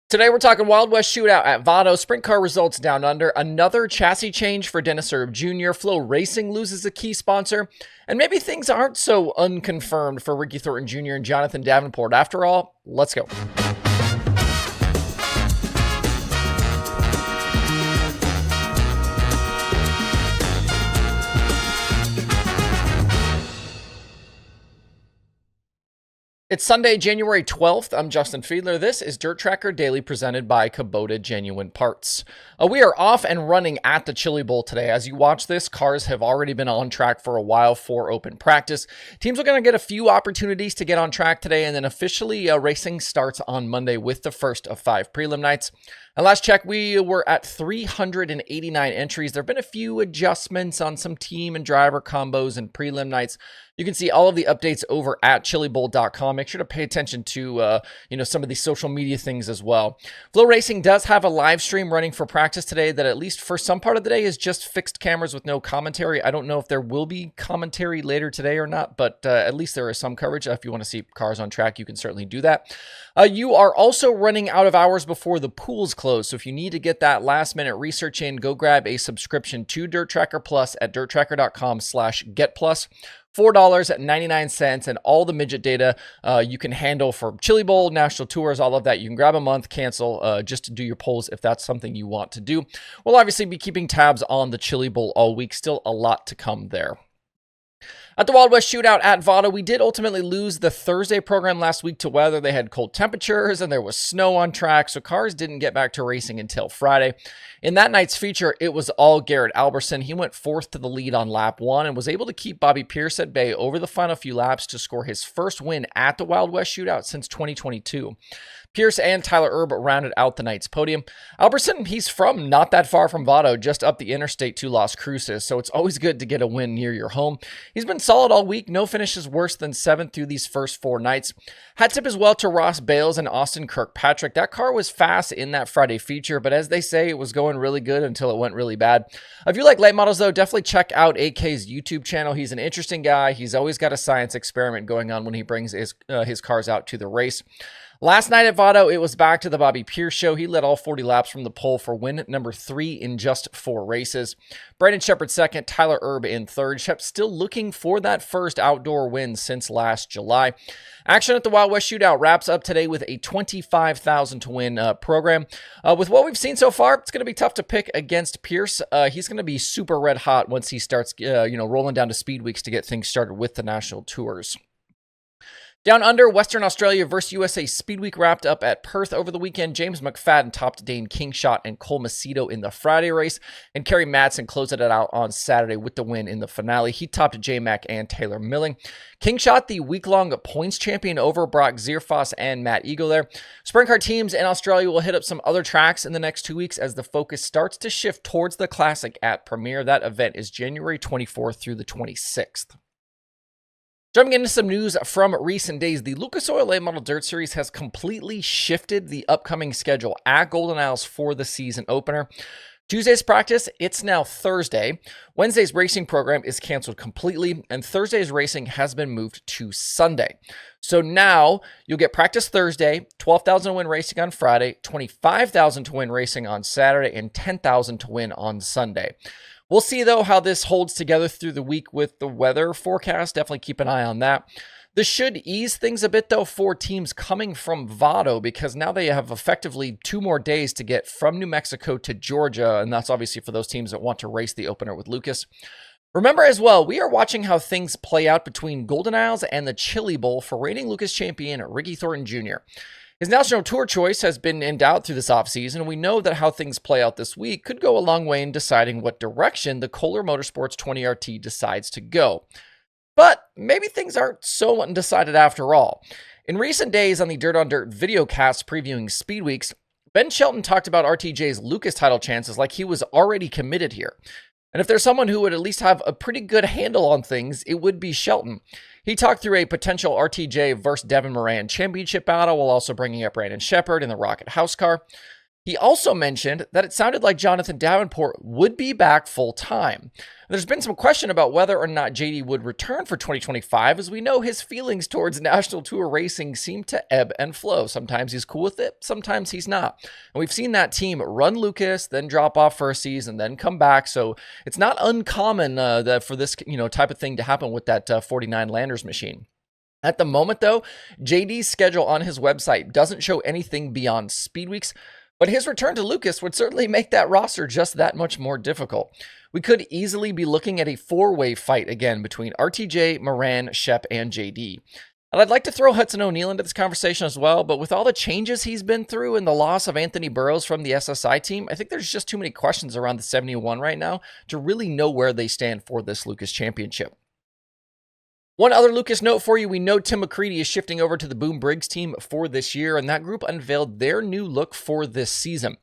Today we're talking Wild West Shootout at Vado, sprint car results down under, another chassis change for Dennis Erb Jr., FloRacing loses a key sponsor, and maybe things aren't so unconfirmed for Ricky Thornton Jr. and Jonathan Davenport. After all, let's go. It's Sunday, January 12th. I'm Justin Fiedler. This is DIRTRACKR Daily presented by Kubota Genuine Parts. We are off and running at the Chili Bowl today. As you watch this, cars have already been on track for a while for open practice. Teams are going to get a few opportunities to get on track today, and then officially racing starts on Monday with the first of 5 prelim nights. And last check, we were at 389 entries. There have been a few adjustments on some team and driver combos and prelim nights. You can see all of the updates over at chilibowl.com. Make sure to pay attention to some of these social media things as well. FloRacing does have a live stream running for practice today that at least for some part of the day is just fixed cameras with no commentary. I don't know if there will be commentary later today or not, but at least there is some coverage. If you want to see cars on track, you can certainly do that. You are also running out of hours before the pools close. So if you need to get that last minute research in, go grab a subscription to DIRTRACKR Plus at dirtrackr.com/getplus. $4.99, and all the midget data you can handle for Chili Bowl, National Tours, all of that. You can grab a month, cancel, just to do your polls if that's something you want to do. We'll obviously be keeping tabs on the Chili Bowl all week. Still a lot to come there. At the Wild West Shootout at Vado, we did ultimately lose the Thursday program last week to weather. They had cold temperatures and there was snow on track, so cars didn't get back to racing until Friday. In that night's feature, it was all Garrett Alberson. He went 4th to the lead on lap 1 and was able to keep Bobby Pierce at bay over the final few laps to score his first win at the Wild West Shootout since 2022. Pierce and Tyler Erb rounded out the night's podium. Alberson, he's from not that far from Vado, just up the interstate to Las Cruces, so it's always good to get a win near your home. He's been solid all week, no finishes worse than 7th through these first 4 nights. Hat tip as well to Ross Bales and Austin Kirkpatrick. That car was fast in that Friday feature, but as they say, it was going really good until it went really bad. If you like late models though, definitely check out AK's YouTube channel. He's an interesting guy. He's always got a science experiment going on when he brings his cars out to the race. Last night at Vado, it was back to the Bobby Pierce show. He led all 40 laps from the pole for win number 3 in just 4 races. Brandon Sheppard 2nd, Tyler Erb in 3rd. Shep still looking for that first outdoor win since last July. Action at the Wild West Shootout wraps up today with a $25,000 to win program. With what we've seen so far, it's going to be tough to pick against Pierce. He's going to be super red hot once he starts rolling down to speed weeks to get things started with the national tours. Down under, Western Australia versus USA Speed Week wrapped up at Perth over the weekend. James McFadden topped Dane Kingshot and Cole Macedo in the Friday race, and Kerry Madsen closed it out on Saturday with the win in the finale. He topped J-Mac and Taylor Milling. Kingshot, the week-long points champion over Brock Zierfoss and Matt Eagle there. Sprint car teams in Australia will hit up some other tracks in the next 2 weeks as the focus starts to shift towards the Classic at Premier. That event is January 24th through the 26th. Jumping into some news from recent days, the Lucas Oil Late Model Dirt Series has completely shifted the upcoming schedule at Golden Isles for the season opener. Tuesday's practice, it's now Thursday. Wednesday's racing program is canceled completely, and Thursday's racing has been moved to Sunday. So now you'll get practice Thursday, $12,000 to win racing on Friday, $25,000 to win racing on Saturday, and $10,000 to win on Sunday. We'll see, though, how this holds together through the week with the weather forecast. Definitely keep an eye on that. This should ease things a bit, though, for teams coming from Vado, because now they have effectively 2 more days to get from New Mexico to Georgia, and that's obviously for those teams that want to race the opener with Lucas. Remember as well, we are watching how things play out between Golden Isles and the Chili Bowl for reigning Lucas champion Ricky Thornton Jr. His National Tour choice has been in doubt through this offseason, and we know that how things play out this week could go a long way in deciding what direction the Kohler Motorsports 20RT decides to go. But maybe things aren't so undecided after all. In recent days on the Dirt on Dirt videocast previewing Speed Weeks, Ben Shelton talked about RTJ's Lucas title chances like he was already committed here. And if there's someone who would at least have a pretty good handle on things, it would be Shelton. He talked through a potential RTJ versus Devin Moran championship battle while also bringing up Brandon Sheppard in the Rocket House car. He also mentioned that it sounded like Jonathan Davenport would be back full-time. There's been some question about whether or not JD would return for 2025, as we know his feelings towards National Tour racing seem to ebb and flow. Sometimes he's cool with it, sometimes he's not. And we've seen that team run Lucas, then drop off for a season, then come back. So it's not uncommon for this type of thing to happen with that 49 Landers machine. At the moment, though, JD's schedule on his website doesn't show anything beyond speed weeks, but his return to Lucas would certainly make that roster just that much more difficult. We could easily be looking at a four-way fight again between RTJ, Moran, Shep, and JD. And I'd like to throw Hudson O'Neal into this conversation as well, but with all the changes he's been through and the loss of Anthony Burrows from the SSI team, I think there's just too many questions around the 71 right now to really know where they stand for this Lucas Championship. One other Lucas note for you, we know Tim McCreadie is shifting over to the Boom Briggs team for this year, and that group unveiled their new look for this season.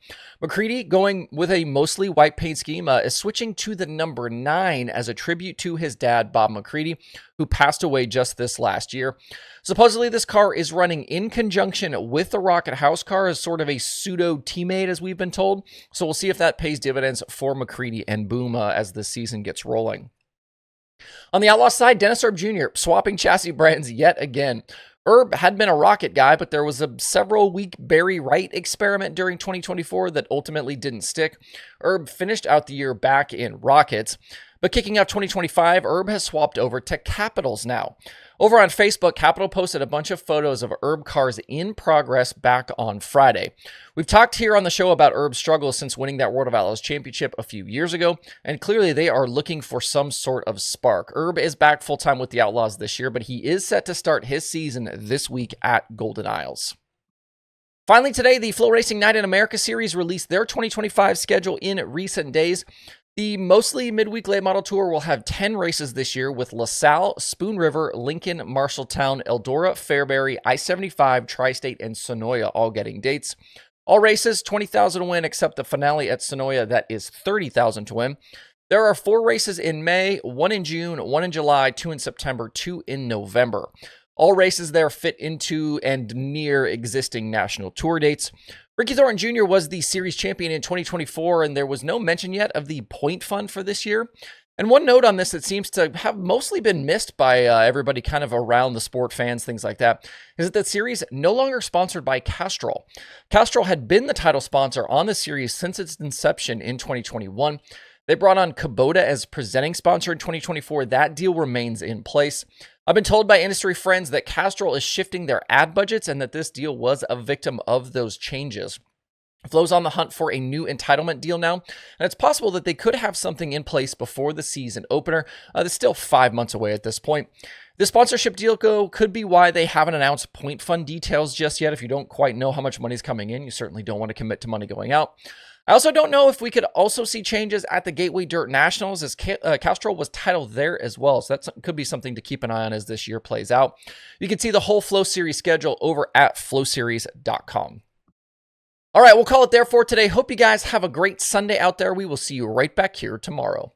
McCreadie, going with a mostly white paint scheme, is switching to the number 9 as a tribute to his dad, Bob McCreadie, who passed away just this last year. Supposedly, this car is running in conjunction with the Rocket House car as sort of a pseudo teammate, as we've been told. So we'll see if that pays dividends for McCreadie and Boom as the season gets rolling. On the Outlaw side, Dennis Erb Jr. swapping chassis brands yet again. Erb had been a Rocket guy, but there was a several-week Barry Wright experiment during 2024 that ultimately didn't stick. Erb finished out the year back in Rockets, but kicking off 2025, Erb has swapped over to Capitals now. Over on Facebook, Capital posted a bunch of photos of Erb cars in progress back on Friday. We've talked here on the show about Erb's struggles since winning that World of Outlaws championship a few years ago, and clearly they are looking for some sort of spark. Erb is back full-time with the Outlaws this year, but he is set to start his season this week at Golden Isles. Finally today, the FloRacing Night in America Series released their 2025 schedule in recent days. The mostly midweek late model tour will have 10 races this year with LaSalle, Spoon River, Lincoln, Marshalltown, Eldora, Fairbury, I-75, Tri-State, and Sonoya all getting dates. All races, $20,000 to win, except the finale at Sonoya, that is $30,000 to win. There are 4 races in May, 1 in June, 1 in July, 2 in September, 2 in November. All races there fit into and near existing national tour dates. Ricky Thornton Jr. was the series champion in 2024, and there was no mention yet of the point fund for this year. And one note on this that seems to have mostly been missed by everybody kind of around the sport, fans, things like that, is that the series no longer sponsored by Castrol. Castrol had been the title sponsor on the series since its inception in 2021. They brought on Kubota as presenting sponsor in 2024. That deal remains in place. I've been told by industry friends that Castrol is shifting their ad budgets and that this deal was a victim of those changes. Flo's on the hunt for a new entitlement deal now, and it's possible that they could have something in place before the season opener. That's still 5 months away at this point. The sponsorship deal could be why they haven't announced point fund details just yet. If you don't quite know how much money is coming in, you certainly don't want to commit to money going out. I also don't know if we could also see changes at the Gateway Dirt Nationals, as Castrol was titled there as well. So that could be something to keep an eye on as this year plays out. You can see the whole Flo Series schedule over at floseries.com. All right, we'll call it there for today. Hope you guys have a great Sunday out there. We will see you right back here tomorrow.